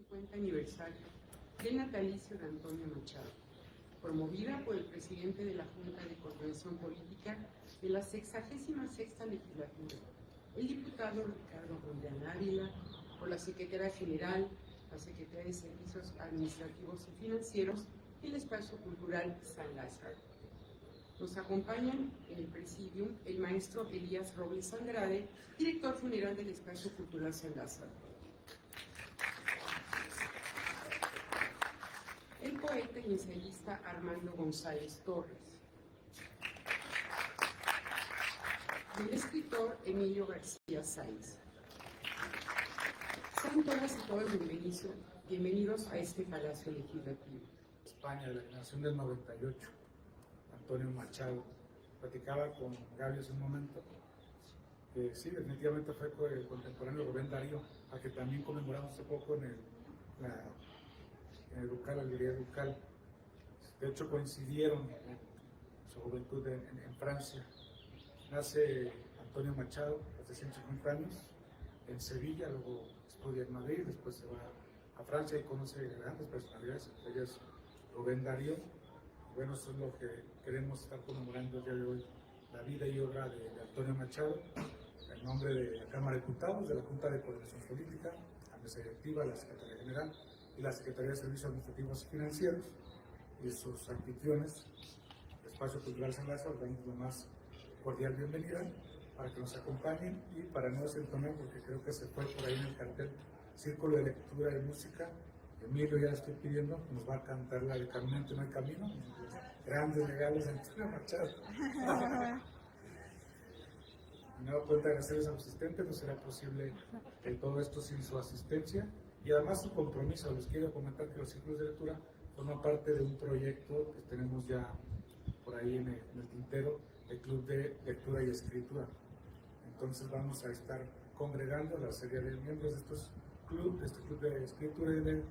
50 aniversario del natalicio de Antonio Machado, promovida por el presidente de la Junta de Coordinación Política de la 66ª Legislatura, el diputado Ricardo Rondeal Ávila, por la Secretaría General, la Secretaría de Servicios Administrativos y Financieros y el Espacio Cultural San Lázaro. Nos acompañan en el presidium el maestro Elías Robles Andrade, director general del Espacio Cultural San Lázaro. El poeta y ensayista Armando González Torres. El escritor Emilio García Sáenz. Sean todas y todos bienvenidos a este Palacio Legislativo. España, de la generación del 98, Antonio Machado. Platicaba con Gaby hace un momento, que sí, definitivamente fue contemporáneo de Rubén Darío, a que también conmemoramos hace poco en el Ducal, la librería Ducal. De hecho, coincidieron en su juventud en Francia. Nace Antonio Machado hace 150 años en Sevilla, luego estudia en Madrid, después se va a Francia y conoce grandes personalidades, entre ellas Rubén Darío. Bueno, eso es lo que queremos estar conmemorando el día de hoy, la vida y obra de Antonio Machado, en nombre de la Cámara de Diputados, de la Junta de Coordinación Política, la Mesa Directiva, la Secretaría General y la Secretaría de Servicios Administrativos y Financieros, y sus anfitriones, el Espacio Cultural San Lázaro, damos la más cordial bienvenida para que nos acompañen y para no desentonar, porque creo que se fue por ahí en el cartel Círculo de Lectura y Música. Emilio, ya le estoy pidiendo, nos va a cantar la de Caminante no hay camino, grandes regalos de Antonio Machado. Me he dado cuenta de agradecerles a los asistentes, no será posible todo esto sin su asistencia y además su compromiso. Les quiero comentar que los círculos de lectura forman parte de un proyecto que tenemos ya por ahí en el tintero, el Club de Lectura y Escritura. Entonces vamos a estar congregando la serie de miembros de este club de escritura y de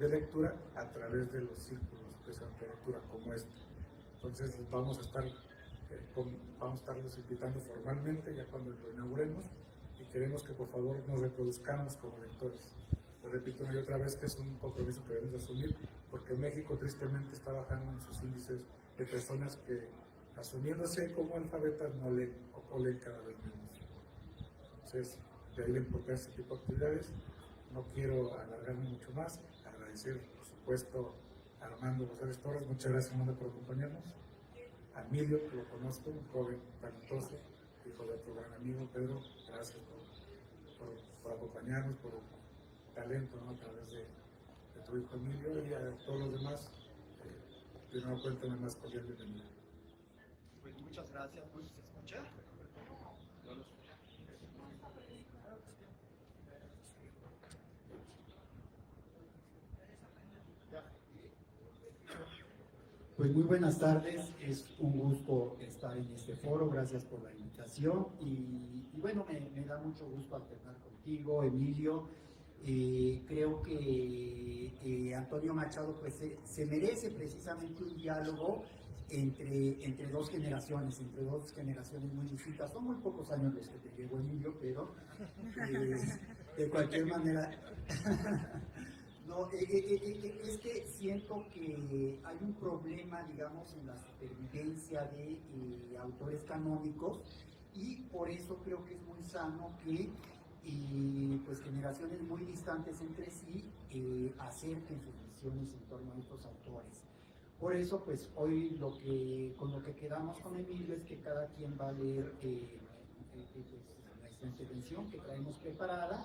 lectura a través de los círculos de lectura como este. Entonces vamos a estarlos invitando formalmente ya cuando lo inauguremos y queremos que por favor nos reproduzcamos como lectores. Lo repito una y otra vez que es un compromiso que debemos asumir porque México tristemente está bajando en sus índices de personas que asumiéndose como alfabetas no leen o leen cada vez menos. Entonces, de ahí la importancia de este tipo de actividades. No quiero alargarme mucho más. Agradecer, por supuesto, a Armando González Torres. Muchas gracias, Armando, por acompañarnos. A Emilio, que lo conozco, un joven talentoso, hijo de otro gran amigo, Pedro. Gracias por acompañarnos, por el talento, ¿no? A través de tu hijo Emilio y a todos los demás. De nuevo, cuéntame más cordial bienvenida. Pues muchas gracias, ¿se escucha? Pues muy buenas tardes, es un gusto estar en este foro, gracias por la invitación y bueno, me da mucho gusto alternar contigo, Emilio. Creo que Antonio Machado pues se merece precisamente un diálogo entre dos generaciones muy distintas. Son muy pocos años los que te llevo, Emilio, pero de cualquier manera... No, es que siento que hay un problema, digamos, en la supervivencia de autores canónicos y por eso creo que es muy sano que pues generaciones muy distantes entre sí acerquen sus visiones en torno a estos autores. Por eso, pues hoy con lo que quedamos con Emilio es que cada quien va a leer pues, nuestra intervención que traemos preparada.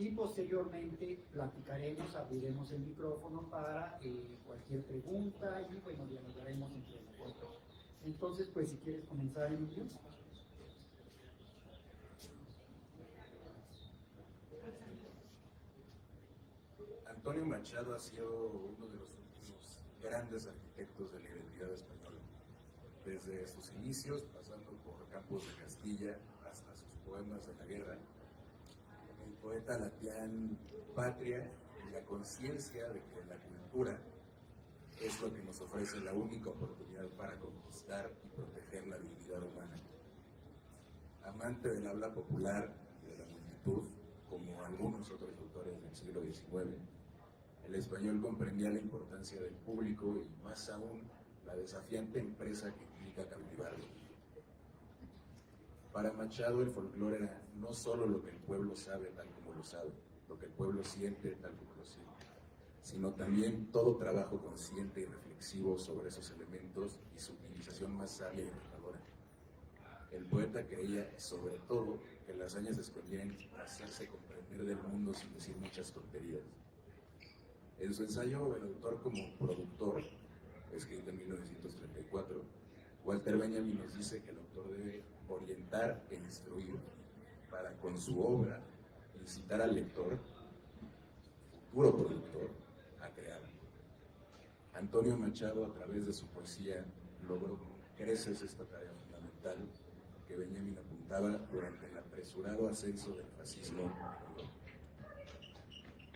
Y posteriormente platicaremos, abriremos el micrófono para cualquier pregunta y bueno, dialogaremos entre nosotros. Entonces, pues si quieres comenzar, Emilio. Antonio Machado ha sido uno de los últimos grandes arquitectos de la identidad española. Desde sus inicios, pasando por Campos de Castilla hasta sus poemas de la guerra, el poeta latián patria y la conciencia de que la cultura es lo que nos ofrece la única oportunidad para conquistar y proteger la dignidad humana. Amante del habla popular y de la multitud, como algunos otros autores del siglo XIX, El español comprendía la importancia del público y más aún la desafiante empresa que implica cautivarlo. Para Machado el folclore era no solo lo que el pueblo sabe tal como lo sabe, lo que el pueblo siente tal como lo siente, sino también todo trabajo consciente y reflexivo sobre esos elementos y su utilización más sabia y retadora. El poeta creía, sobre todo, que las hazañas se escondían en hacerse comprender del mundo sin decir muchas tonterías. En su ensayo El autor como productor, escrito en 1934, Walter Benjamin nos dice que el autor debe orientar e instruir para, con su obra, incitar al lector, futuro productor, a crear. Antonio Machado, a través de su poesía, logró con creces esta tarea fundamental que Benjamin apuntaba durante el apresurado ascenso del fascismo.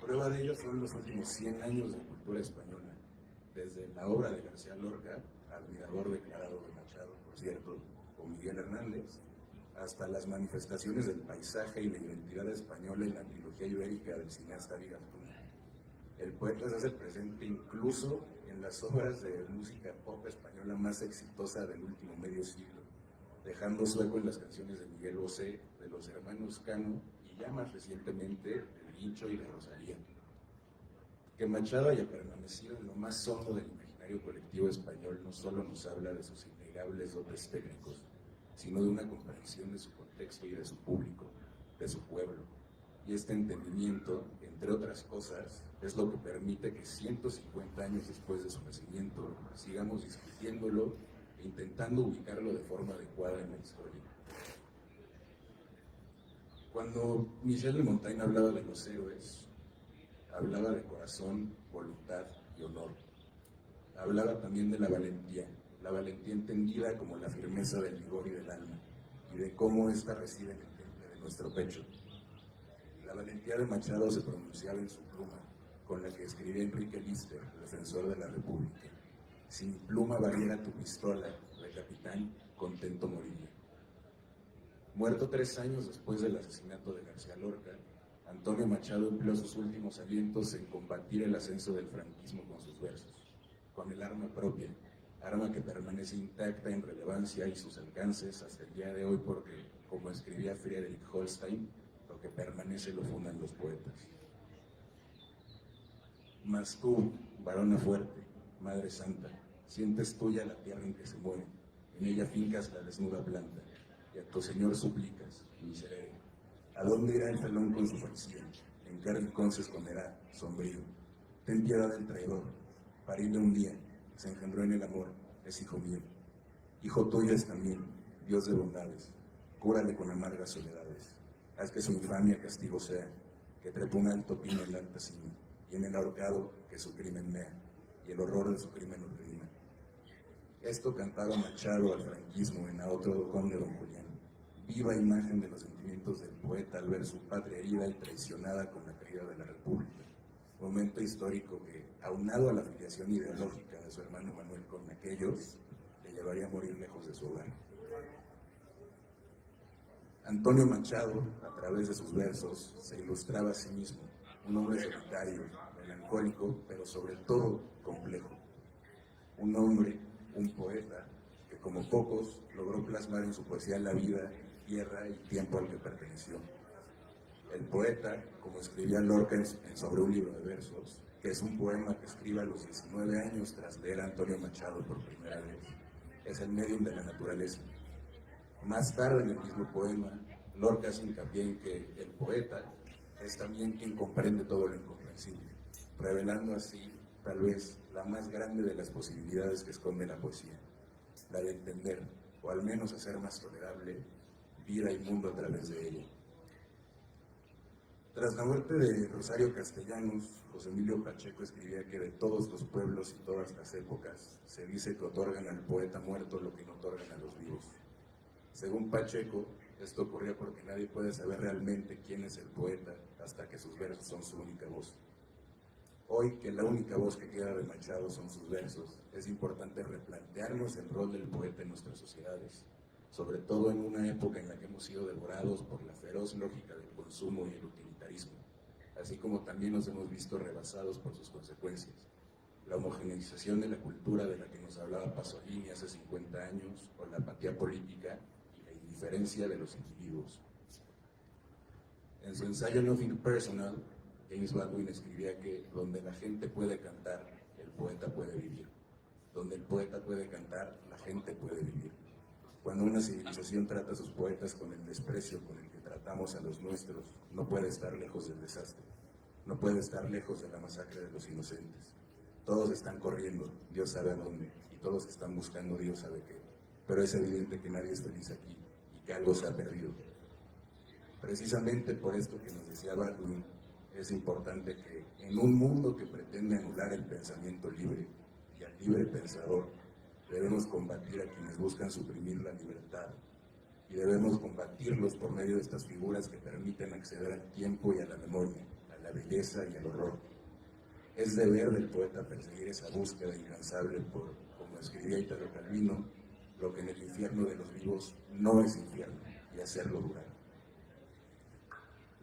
Prueba de ello son los últimos 100 años de cultura española, desde la obra de García Lorca, admirador declarado de Machado, por cierto, o Miguel Hernández, hasta las manifestaciones del paisaje y la identidad española en la trilogía ibérica del cineasta Vigastún. El poeta se hace presente incluso en las obras de música pop española más exitosa del último medio siglo, dejando sueco en las canciones de Miguel Bosé, de los hermanos Cano y ya más recientemente de Guincho y de Rosalía. Que Machado haya permanecido en lo más hondo del imaginario colectivo español no solo nos habla de sus innegables dotes técnicos, sino de una comprensión de su contexto y de su público, de su pueblo. Y este entendimiento, entre otras cosas, es lo que permite que 150 años después de su nacimiento sigamos discutiéndolo e intentando ubicarlo de forma adecuada en la historia. Cuando Michel de Montaigne hablaba de los héroes, hablaba de corazón, voluntad y honor. Hablaba también de la valentía entendida como la firmeza del vigor y del alma, y de cómo ésta reside en el temple de nuestro pecho. La valentía de Machado se pronunciaba en su pluma, con la que escribía Enrique Lister, defensor de la República. Si mi pluma valiera tu pistola, de capitán, contento moriría. Muerto 3 años después del asesinato de García Lorca, Antonio Machado empleó sus últimos alientos en combatir el ascenso del franquismo con sus versos, con el arma propia, arma que permanece intacta en relevancia y sus alcances hasta el día de hoy porque, como escribía Friedrich Holstein, lo que permanece lo fundan los poetas. Mas tú, varona fuerte, Madre Santa, sientes tuya la tierra en que se muere, en ella fincas la desnuda planta, y a tu Señor suplicas, miserere. ¿A dónde irá el felón con su facción? ¿En qué rincón se esconderá, sombrío? Ten piedad del traidor, parirle un día, se engendró en el amor, es hijo mío. Hijo tuyo es también, Dios de bondades, cúrale con amargas soledades. Haz que su infamia castigo sea, que trepe un alto pino en la alta cima, y en el ahorcado que su crimen mea, y el horror de su crimen lo redima. Esto cantaba Machado al franquismo en A otro conde Don Julián, viva imagen de los sentimientos del poeta al ver su patria herida y traicionada con la caída de la República. Momento histórico que, aunado a la afiliación ideológica de su hermano Manuel con aquellos, le llevaría a morir lejos de su hogar. Antonio Machado, a través de sus versos, se ilustraba a sí mismo, un hombre solitario, melancólico, pero sobre todo complejo. Un hombre, un poeta, que como pocos logró plasmar en su poesía la vida, tierra y tiempo al que perteneció. El poeta, como escribía Lorca sobre un libro de versos, que es un poema que escribe a los 19 años tras leer a Antonio Machado por primera vez, es el medium de la naturaleza. Más tarde en el mismo poema, Lorca hace hincapié en que el poeta es también quien comprende todo lo incomprensible, revelando así, tal vez, la más grande de las posibilidades que esconde la poesía, la de entender, o al menos hacer más tolerable, vida y mundo a través de ella. Tras la muerte de Rosario Castellanos, José Emilio Pacheco escribía que de todos los pueblos y todas las épocas se dice que otorgan al poeta muerto lo que no otorgan a los vivos. Según Pacheco, esto ocurría porque nadie puede saber realmente quién es el poeta hasta que sus versos son su única voz. Hoy, que la única voz que queda de Machado son sus versos, es importante replantearnos el rol del poeta en nuestras sociedades, sobre todo en una época en la que hemos sido devorados por la feroz lógica del consumo y el utilitarismo, así como también nos hemos visto rebasados por sus consecuencias. La homogeneización de la cultura de la que nos hablaba Pasolini hace 50 años, o la apatía política y la indiferencia de los individuos. En su ensayo Nothing Personal, James Baldwin escribía que donde la gente puede cantar, el poeta puede vivir. Donde el poeta puede cantar, la gente puede vivir. Cuando una civilización trata a sus poetas con el desprecio con el que tratamos a los nuestros, no puede estar lejos del desastre, no puede estar lejos de la masacre de los inocentes. Todos están corriendo, Dios sabe a dónde, y todos están buscando Dios sabe qué, pero es evidente que nadie es feliz aquí y que algo se ha perdido. Precisamente por esto que nos decía Baldwin, es importante que en un mundo que pretende anular el pensamiento libre y al libre pensador, debemos combatir a quienes buscan suprimir la libertad y debemos combatirlos por medio de estas figuras que permiten acceder al tiempo y a la memoria, a la belleza y al horror. Es deber del poeta perseguir esa búsqueda incansable por, como escribía Italo Calvino, lo que en el infierno de los vivos no es infierno, y hacerlo durar.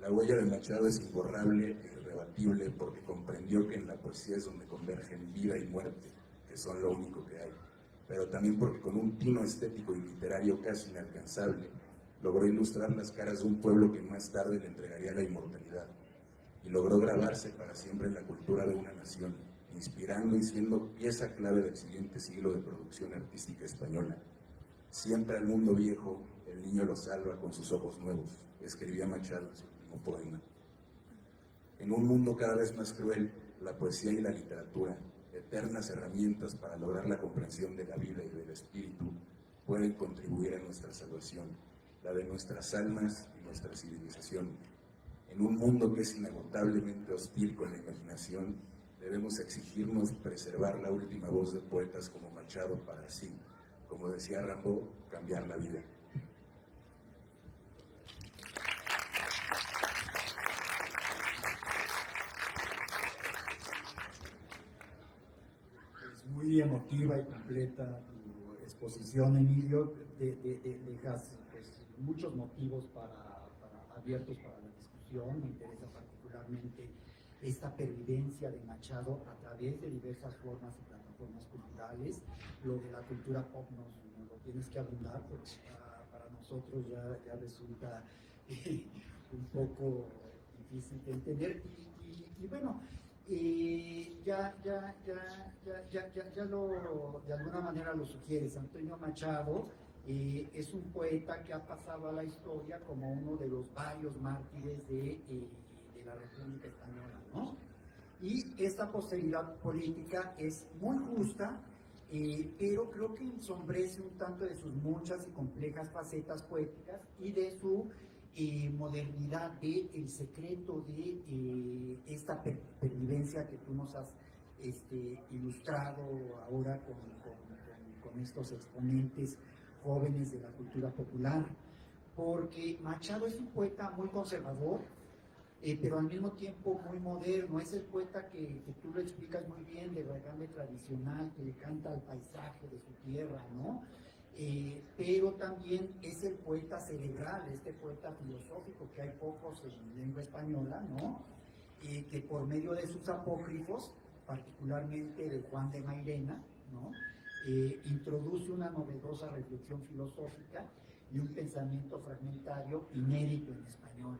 La huella de Machado es imborrable e irrebatible porque comprendió que en la poesía es donde convergen vida y muerte, que son lo único que hay, pero también porque con un tino estético y literario casi inalcanzable, logró ilustrar las caras de un pueblo que más tarde le entregaría la inmortalidad, y logró grabarse para siempre en la cultura de una nación, inspirando y siendo pieza clave del siguiente siglo de producción artística española. Siempre al mundo viejo, el niño lo salva con sus ojos nuevos, escribía Machado en su último poema. En un mundo cada vez más cruel, la poesía y la literatura, eternas herramientas para lograr la comprensión de la vida y del espíritu, pueden contribuir a nuestra salvación, la de nuestras almas y nuestra civilización. En un mundo que es inagotablemente hostil con la imaginación, debemos exigirnos preservar la última voz de poetas como Machado para así, como decía Rimbaud, cambiar la vida. Muy emotiva y completa tu exposición, Emilio. Dejas pues, muchos motivos abiertos para la discusión. Me interesa particularmente esta pervivencia de Machado a través de diversas formas y plataformas culturales. Lo de la cultura pop nos lo tienes que abundar porque para nosotros ya resulta un poco difícil de entender. Y bueno, ya lo, de alguna manera lo sugieres. Antonio Machado es un poeta que ha pasado a la historia como uno de los varios mártires de la República Española, ¿no? Y esta posteridad política es muy justa, pero creo que ensombrece un tanto de sus muchas y complejas facetas poéticas y de su modernidad, de el secreto de esta pervivencia que tú nos has ilustrado ahora con estos exponentes jóvenes de la cultura popular, porque Machado es un poeta muy conservador, pero al mismo tiempo muy moderno. Es el poeta que tú lo explicas muy bien, de raigambre tradicional, que le canta al paisaje de su tierra, ¿no? Pero también es el poeta cerebral, este poeta filosófico, que hay pocos en lengua española, ¿no? Que por medio de sus apócrifos, particularmente de Juan de Mairena, ¿no? Introduce una novedosa reflexión filosófica y un pensamiento fragmentario inédito en español.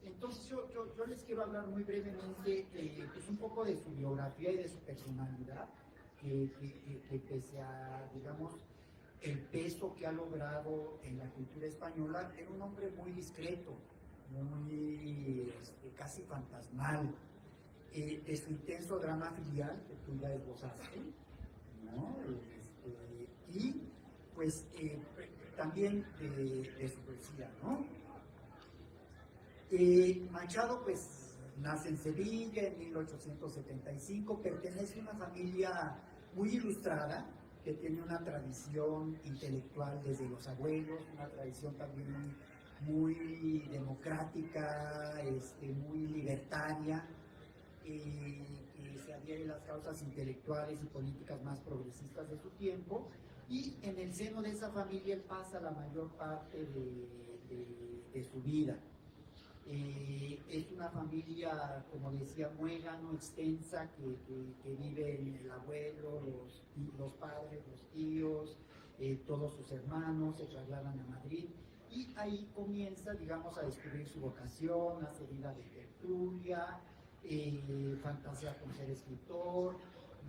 Entonces yo les quiero hablar muy brevemente pues un poco de su biografía y de su personalidad, que pese a, digamos, el peso que ha logrado en la cultura española, era un hombre muy discreto, muy casi fantasmal, de su intenso drama filial, que tú ya esbozaste, ¿no? Y pues también de su poesía, ¿no? Machado pues nace en Sevilla en 1875, pertenece a una familia muy ilustrada, que tiene una tradición intelectual desde los abuelos, una tradición también muy democrática, muy libertaria, que se adhiere a las causas intelectuales y políticas más progresistas de su tiempo, y en el seno de esa familia él pasa la mayor parte de su vida. Es una familia, como decía, muégano, extensa, que viven el abuelo, los padres, los tíos, todos sus hermanos, se trasladan a Madrid. Y ahí comienza, digamos, a descubrir su vocación, hace vida de tertulia, fantasea con ser escritor,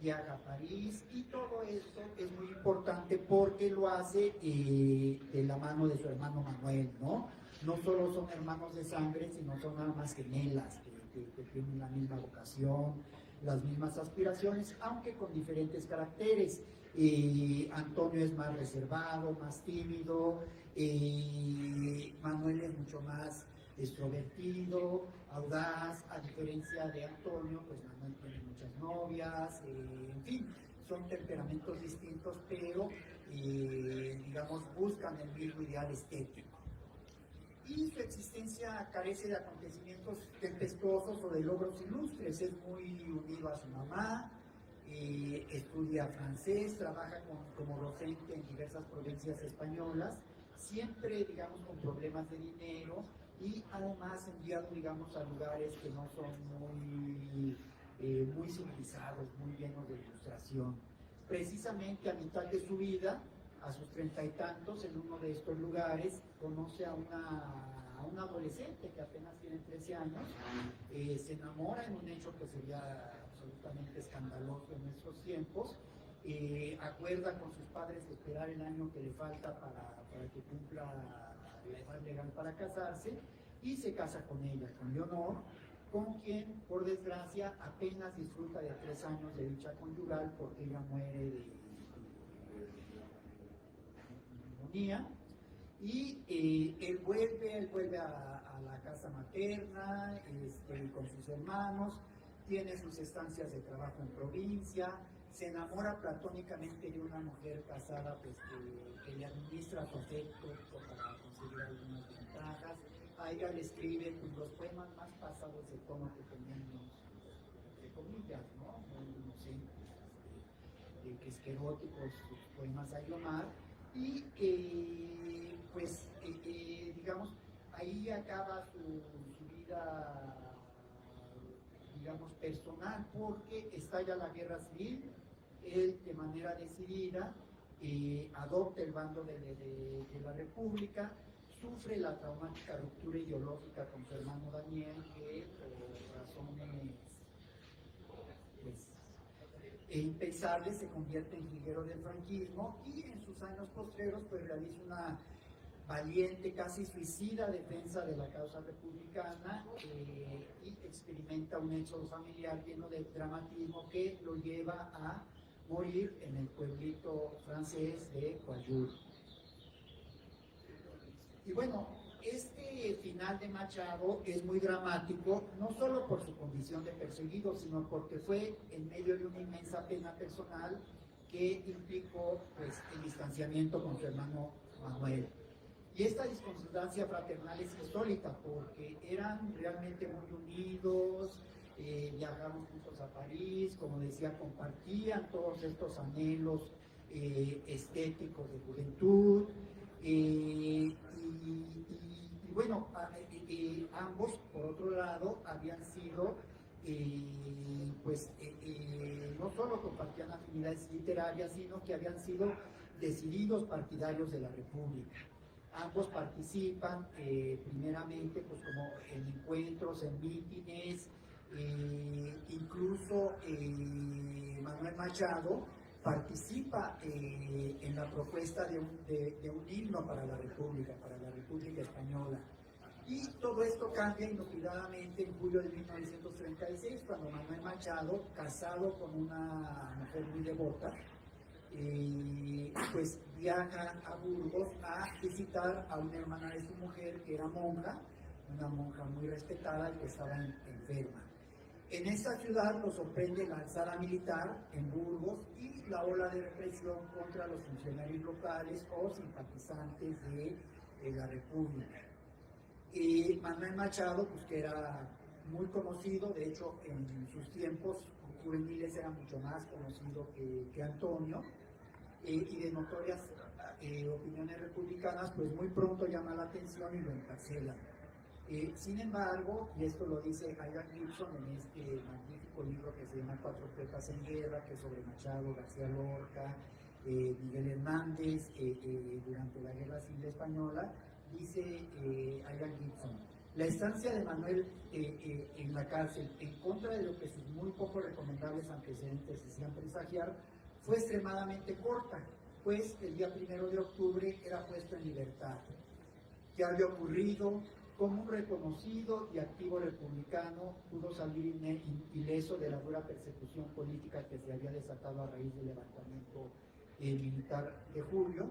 viaja a París, y todo esto es muy importante porque lo hace de la mano de su hermano Manuel, ¿no? No solo son hermanos de sangre, sino son almas gemelas que tienen la misma vocación, las mismas aspiraciones, aunque con diferentes caracteres. Antonio es más reservado, más tímido, Manuel es mucho más extrovertido, audaz. A diferencia de Antonio, pues Manuel tiene muchas novias, en fin, son temperamentos distintos, pero digamos buscan el mismo ideal estético. Y su existencia carece de acontecimientos tempestuosos o de logros ilustres. Es muy unido a su mamá, estudia francés, trabaja como docente en diversas provincias españolas, siempre, digamos, con problemas de dinero, y además enviado, digamos, a lugares que no son muy civilizados, muy llenos de ilustración. Precisamente a mitad de su vida, a sus 30 y tantos, en uno de estos lugares, conoce a una adolescente que apenas tiene 13 años, se enamora en un hecho que sería absolutamente escandaloso en estos tiempos, acuerda con sus padres esperar el año que le falta para que cumpla la edad legal para casarse, y se casa con ella, con Leonor, con quien, por desgracia, apenas disfruta de 3 años de dicha conyugal porque ella muere de neumonía. Y él vuelve a la casa materna, con sus hermanos, tiene sus estancias de trabajo en provincia, se enamora platónicamente de una mujer casada, pues, que le administra su afecto para conseguir algunas ventajas. A ella le escribe, pues, los poemas más pasados de tono que tenemos, de comillas, ¿no? Muy inocentes, que es eróticos, sus poemas a Guiomar. Y pues digamos, ahí acaba su vida, digamos, personal, porque estalla la guerra civil. Él, de manera decidida, adopta el bando de la República, sufre la traumática ruptura ideológica con su hermano Daniel, que por razones pues impensables se convierte en jilguero del franquismo, y en sus años postreros pues realiza una valiente, casi suicida defensa de la causa republicana, y experimenta un éxodo familiar lleno de dramatismo que lo lleva a morir en el pueblito francés de Coyur. Y bueno, este final de Machado es muy dramático, no solo por su condición de perseguido, sino porque fue en medio de una inmensa pena personal que implicó, pues, el distanciamiento con su hermano Manuel. Y esta disconstancia fraternal es insólita porque eran realmente muy unidos, viajaron juntos a París, como decía, compartían todos estos anhelos estéticos de juventud, y bueno, ambos, por otro lado, habían sido, pues, no solo compartían afinidades literarias, sino que habían sido decididos partidarios de la República. Ambos participan primeramente, pues, como en encuentros, en mítines, incluso Manuel Machado participa en la propuesta de un himno para la República Española. Y todo esto cambia inopinadamente en julio de 1936, cuando Manuel Machado, casado con una mujer muy devota, pues viaja a Burgos a visitar a una hermana de su mujer que era monja, una monja muy respetada y que estaba enferma. En esta ciudad lo sorprende la alzada militar en Burgos y la ola de represión contra los funcionarios locales o simpatizantes de la República. Manuel Machado, pues, que era muy conocido, de hecho en sus tiempos juveniles era mucho más conocido que Antonio, y de notorias opiniones republicanas, pues muy pronto llama la atención y lo encarcelan. Sin embargo, y esto lo dice Ian Gibson en este magnífico libro que se llama Cuatro Poetas en Guerra, que es sobre Machado, García Lorca, Miguel Hernández, durante la Guerra Civil Española, dice Ian Gibson: la estancia de Manuel en la cárcel, en contra de lo que sus muy poco recomendables antecedentes hacían presagiar, fue extremadamente corta, pues el día 1 de octubre era puesto en libertad. ¿Qué había ocurrido? Como un reconocido y activo republicano pudo salir ileso de la dura persecución política que se había desatado a raíz del levantamiento militar de julio.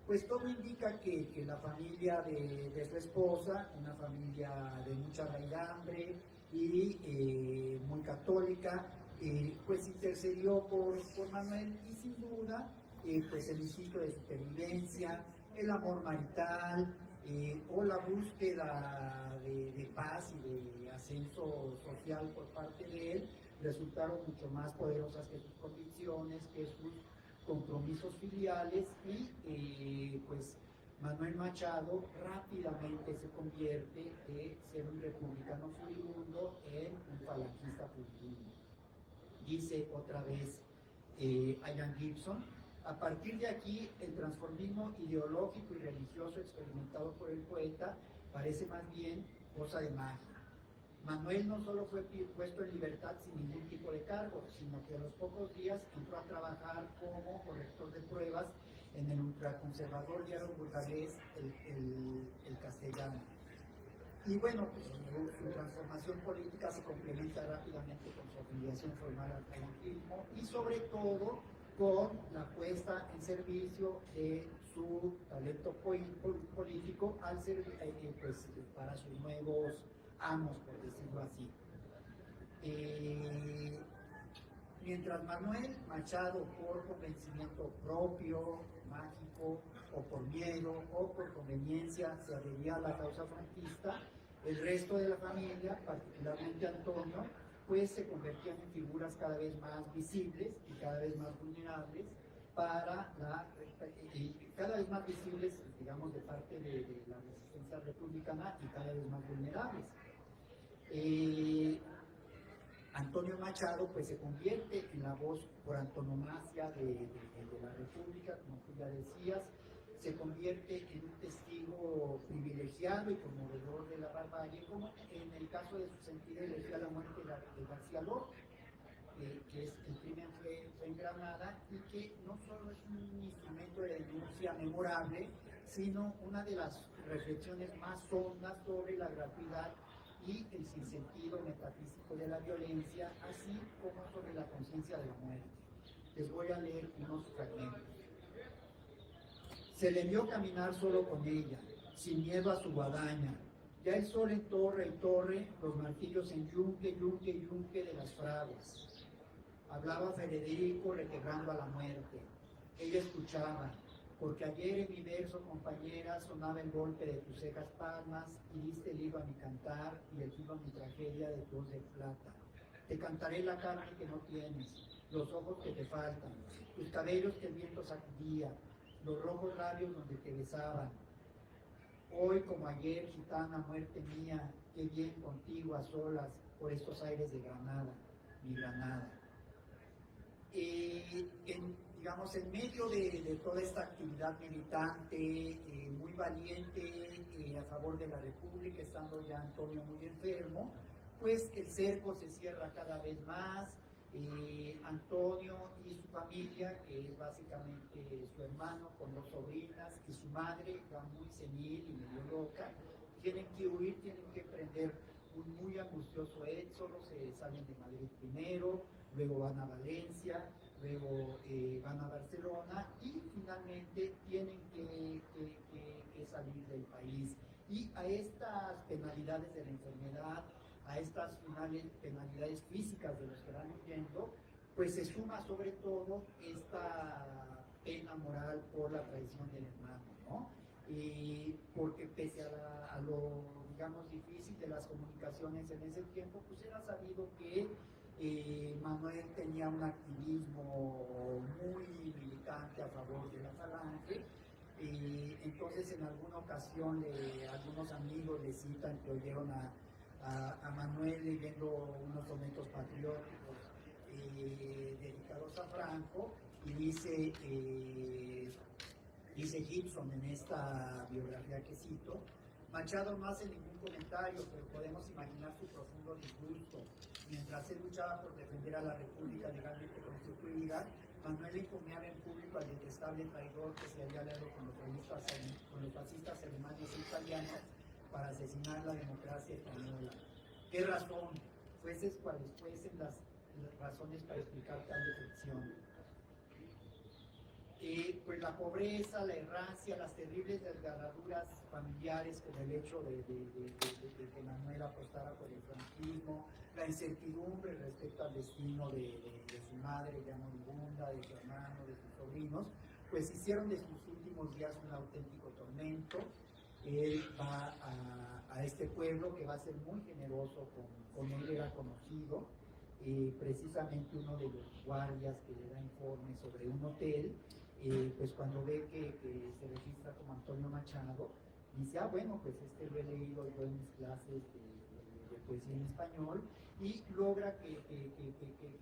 Pues todo indica que la familia de su esposa, una familia de mucha raigambre y muy católica, pues intercedió por Manuel, y sin duda pues el instinto de supervivencia, el amor marital, o la búsqueda de paz y de ascenso social por parte de él resultaron mucho más poderosas que sus convicciones, que sus compromisos filiales, y pues Manuel Machado rápidamente se convierte de ser un republicano furibundo en un falangista furibundo. Dice otra vez Ian Gibson: a partir de aquí, el transformismo ideológico y religioso experimentado por el poeta parece más bien cosa de magia. Manuel no solo fue puesto en libertad sin ningún tipo de cargo, sino que a los pocos días entró a trabajar como corrector de pruebas en el ultraconservador diario burgalés el Castellano. Y bueno, pues su transformación política se complementa rápidamente con su afiliación formal al falangismo y sobre todo con la puesta en servicio de su talento político al ser, pues, para sus nuevos amos, por decirlo así. Mientras Manuel Machado, por convencimiento propio, mágico, o por miedo, o por conveniencia, se adhería a la causa franquista, el resto de la familia, particularmente Antonio, pues se convertían en figuras cada vez más visibles y cada vez más vulnerables cada vez más visibles, digamos, de parte de la resistencia republicana, y cada vez más vulnerables. Antonio Machado pues se convierte en la voz por antonomasia de la República, como tú ya decías, se convierte en un testigo privilegiado y conmovedor de la barbarie, como en el caso de su sentida elegía la muerte de García Lorca, que es el crimen fue en Granada, y que no solo es un instrumento de denuncia memorable, sino una de las reflexiones más hondas sobre la gratuidad y el sinsentido metafísico de la violencia, así como sobre la conciencia de la muerte. Les voy a leer unos fragmentos. Se le vio caminar solo con ella, sin miedo a su guadaña. Ya el sol en torre y torre, los martillos en yunque, yunque, yunque de las fraguas. Hablaba Federico requebrando a la muerte. Ella escuchaba, porque ayer en mi verso, compañera, sonaba el golpe de tus cejas palmas, y diste el hilo a mi cantar y el filo a mi tragedia de tu voz de plata. Te cantaré la carne que no tienes, los ojos que te faltan, tus cabellos que el viento sacudía, los rojos labios donde te besaban. Hoy como ayer, gitana, muerte mía, qué bien contigo a solas por estos aires de Granada, mi Granada. Digamos, en medio de toda esta actividad militante, muy valiente, a favor de la República, estando ya Antonio muy enfermo, pues el cerco se cierra cada vez más. Antonio y su familia, que es básicamente su hermano con dos sobrinas, y su madre, ya muy senil y medio loca, tienen que huir, tienen que emprender un muy angustioso éxodo. Se salen de Madrid primero, luego van a Valencia, luego van a Barcelona, y finalmente tienen que salir del país. Y a estas penalidades de la enfermedad, a estas penalidades físicas de los que van huyendo, pues se suma sobre todo esta pena moral por la traición del hermano, ¿no? Porque pese a lo, digamos, difícil de las comunicaciones en ese tiempo, pues era sabido que Manuel tenía un activismo muy militante a favor de la Falange, Entonces en alguna ocasión algunos amigos le citan que oyeron a Manuel leyendo unos sonetos patrióticos dedicados a Franco, y dice Gibson en esta biografía que cito: Machado no hace ningún comentario, pero podemos imaginar su profundo disgusto. Mientras él luchaba por defender a la República legalmente constituida, Manuel encomiaba en público al detestable traidor que se había aliado con los fascistas alemanes e italianos para asesinar la democracia española. ¿Qué razón? Jueces cuales fuesen las razones para explicar tal defección. Pues la pobreza, la errancia, las terribles desgarraduras familiares con el hecho de que Manuel apostara por el franquismo, la incertidumbre respecto al destino de su madre ya moribunda, de su hermano, de sus sobrinos, pues hicieron de sus últimos días un auténtico tormento. Él va a este pueblo, que va a ser muy generoso con él, era conocido, precisamente uno de los guardias que le da informes sobre un hotel. Pues cuando ve que se registra como Antonio Machado, dice: bueno, pues lo he leído yo en mis clases de poesía en español, y logra que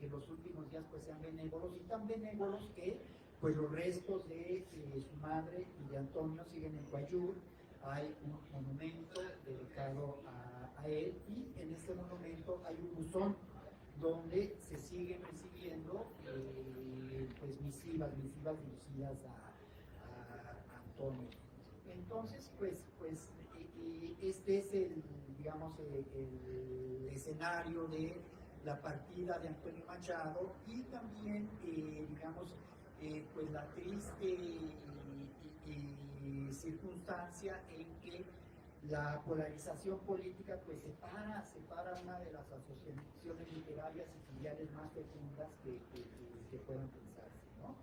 los últimos días pues sean benévolos, y tan benévolos que pues los restos de su madre y de Antonio siguen en Guayur. Hay un monumento dedicado a él, y en este monumento hay un buzón donde se siguen recibiendo pues misivas dirigidas a Antonio. Entonces, pues este es el escenario de la partida de Antonio Machado, y también, pues la triste circunstancia en que la polarización política pues separa una de las asociaciones literarias y filiales más fecundas que puedan pensarse, ¿no?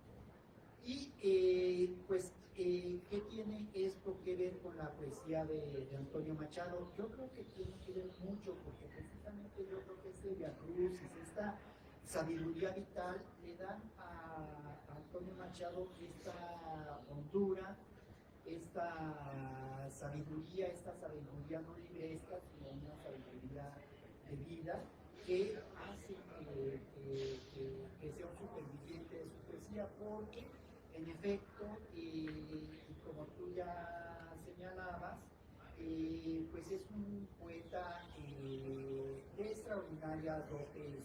Y ¿qué tiene esto que ver con la poesía de Antonio Machado? Yo creo que tiene que ver mucho, porque precisamente yo creo que este viacrucis, esta sabiduría vital, le dan a Antonio Machado esta hondura, esta sabiduría no libresca, sino una sabiduría de vida, que hace que sea un superviviente de su poesía, porque en efecto, y como tú ya señalabas, pues es un poeta de extraordinarias dotes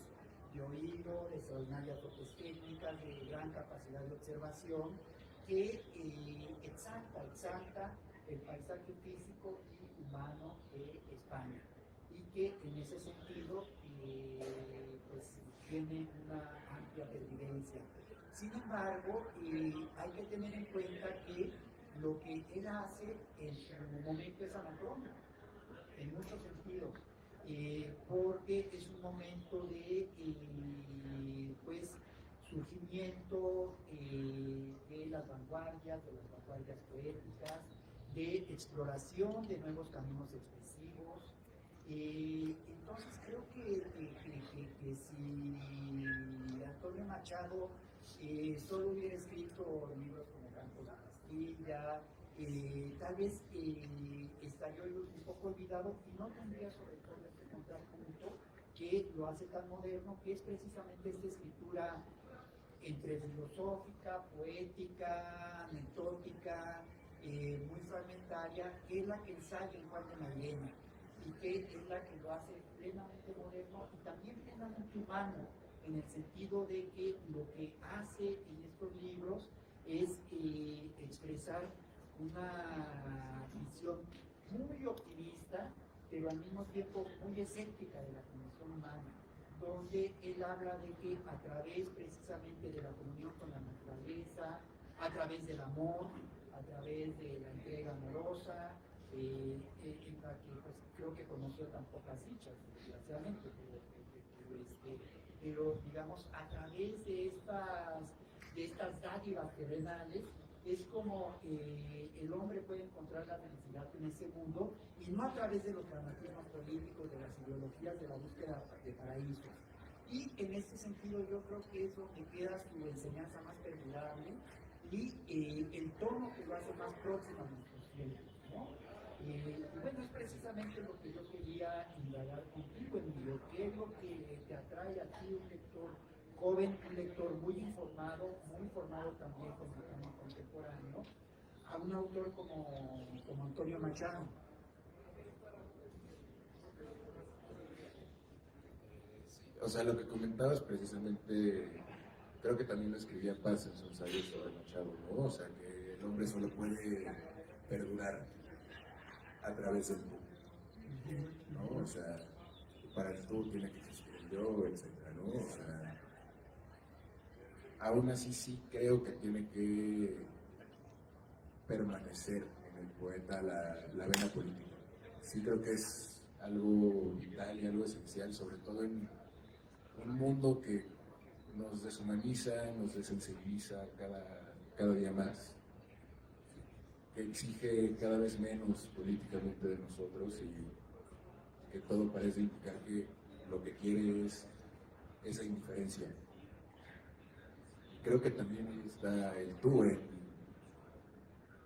de oído, de extraordinarias dotes técnicas, de gran capacidad de observación, que exalta el paisaje físico y humano de España, y que en ese sentido pues tiene una amplia pervivencia. Sin embargo, hay que tener en cuenta que lo que él hace en su momento es anacrónico, en muchos sentidos, porque es un momento de pues surgimiento de las vanguardias poéticas, de exploración de nuevos caminos expresivos. Entonces creo que si Antonio Machado solo hubiera escrito libros como Campos de Castilla, tal vez estaría un poco olvidado, y no tendría sobre todo este contrapunto que lo hace tan moderno, que es precisamente esta escritura entre filosófica, poética, anecdótica, muy fragmentaria, que es la que ensaya el Juan de Mairena, y que es la que lo hace plenamente moderno y también plenamente humano, en el sentido de que lo que hace en estos libros es expresar una visión muy optimista, pero al mismo tiempo muy escéptica de la condición humana, donde él habla de que a través precisamente de la comunión con la naturaleza, a través del amor, a través de la entrega amorosa, en la que pues, creo que conoció tan pocas dichas, desgraciadamente, pero digamos, a través de estas dádivas terrenales, es como el hombre puede encontrar la felicidad en ese mundo, y no a través de los dramatismos políticos, de las ideologías, de la búsqueda de paraísos. Y en ese sentido yo creo que es donde queda su enseñanza más perdurable, y el tono que lo hace más próximo a nuestros tiempos, ¿no? Y bueno, es precisamente lo que yo quería indagar contigo, Emilio. ¿Qué es lo que te atrae a ti, un lector joven, un lector muy informado también con el tema contemporáneo, a un autor como Antonio Machado? O sea, lo que comentabas precisamente, creo que también lo escribía Paz en su ensayo sobre Machado, ¿no? O sea, que el hombre solo puede perdurar a través del tú, ¿no? O sea, para el tú tiene que existir el yo, etcétera, ¿no? O sea, aún así sí creo que tiene que permanecer en el poeta la vena política. Sí creo que es algo vital y algo esencial, sobre todo en un mundo que nos deshumaniza, nos desensibiliza cada día más, que exige cada vez menos políticamente de nosotros y que todo parece indicar que lo que quiere es esa indiferencia. Y creo que también ahí está el tú en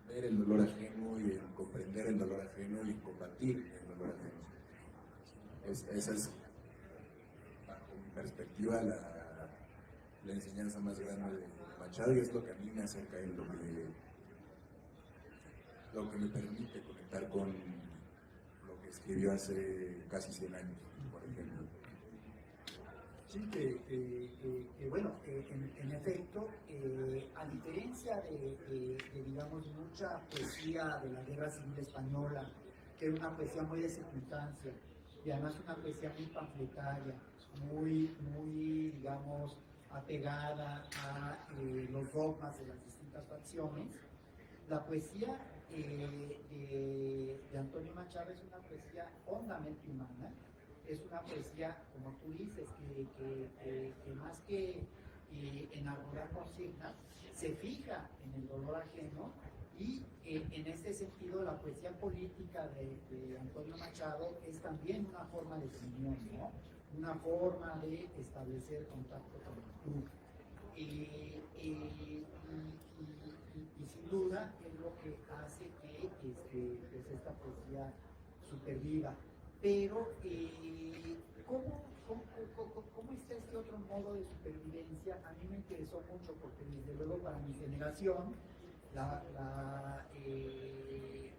ver el dolor ajeno y en comprender el dolor ajeno y en combatir el dolor ajeno. Esa es, bajo mi perspectiva, la enseñanza más grande de Machado, y es lo que a mí me acerca a él, lo que me permite conectar con lo que escribió hace casi 100 años, por ejemplo. Sí, bueno, en efecto, a diferencia de, digamos, mucha poesía de la Guerra Civil Española, que era una poesía muy de circunstancia, y además una poesía muy panfletaria, muy, digamos, apegada a los dogmas de las distintas facciones, la poesía de Antonio Machado es una poesía hondamente humana, es una poesía, como tú dices, que más que enarbolar consignas, se fija en el dolor ajeno, y en ese sentido la poesía política de Antonio Machado es también una forma de comunión, ¿no? Una forma de establecer contacto con el tú. Y sin duda es lo que hace que pues esta poesía superviva. Pero, ¿cómo está este otro modo de supervivencia? A mí me interesó mucho porque desde luego para mi generación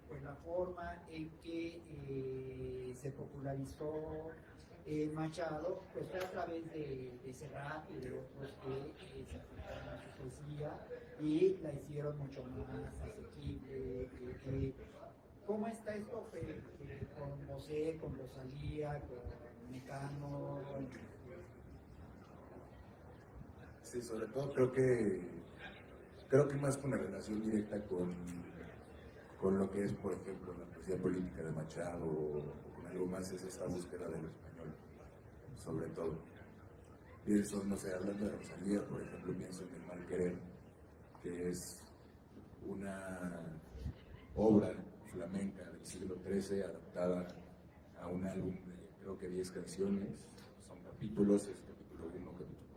pues la forma en que se popularizó Machado pues fue a través de Serrat y de otros que se acercaron a su poesía y la hicieron mucho más asequible. ¿Cómo está esto con José, con Rosalía, con Mecano? Sí, sobre todo creo que más con la relación directa con lo que es, por ejemplo, la poesía política de Machado o con algo más es esta búsqueda del español, sobre todo. Pienso, no sé, hablando de Rosalía, por ejemplo, pienso en El Mal Querer, que es una obra flamenca del siglo XIII adaptada a un álbum de creo que 10 canciones, son capítulos, es capítulo 1, capítulo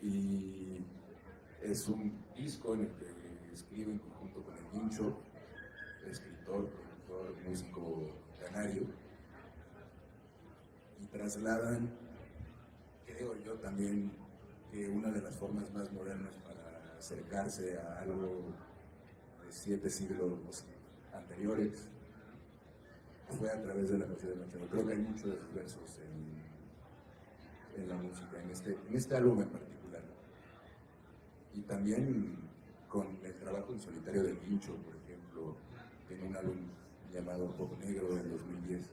2. Y es un disco en el que escribe en conjunto con el Guincho, escritor, productor, músico canario, y trasladan, creo yo también, que una de las formas más modernas para acercarse a algo de 7 siglos anteriores fue a través de la poesía de Machado. Creo que hay muchos de sus versos en la música, en este álbum en particular. Y también con el trabajo en solitario del Guincho, por ejemplo, tiene un álbum llamado Pop Negro del 2010,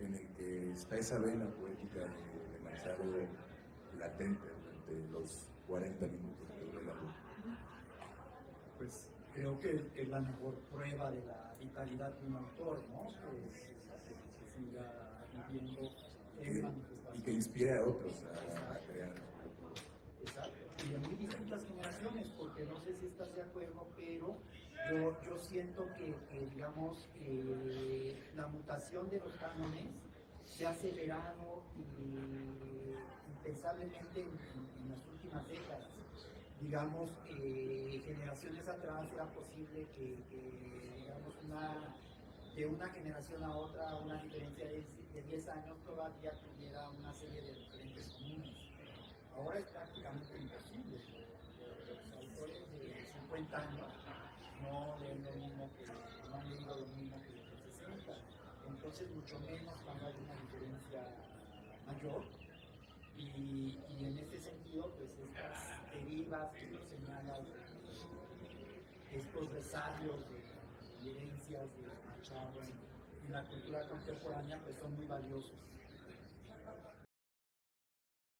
en el que está esa vena poética de Machado latente durante los 40 minutos que dura el álbum. Pues creo que es la mejor prueba de la vitalidad de un autor, ¿no? Que siga viviendo en manifestación. Y que inspire a otros a crear. Exacto. Y de muy distintas generaciones, porque no sé si estás de acuerdo, pero yo siento que digamos, la mutación de los cánones se ha acelerado impensablemente en las últimas décadas. digamos, generaciones atrás era posible que digamos, de una generación a otra, una diferencia de 10 años todavía tuviera una serie de referentes comunes. Ahora es prácticamente imposible. Los autores de 50 años no leen lo mismo que, no han leído lo mismo que los de 60. Entonces, mucho menos cuando hay una diferencia mayor. Y en este sentido, pues estas derivas que nos señalan, estos resabios de evidencias de Machado en la cultura contemporánea, pues son muy valiosos.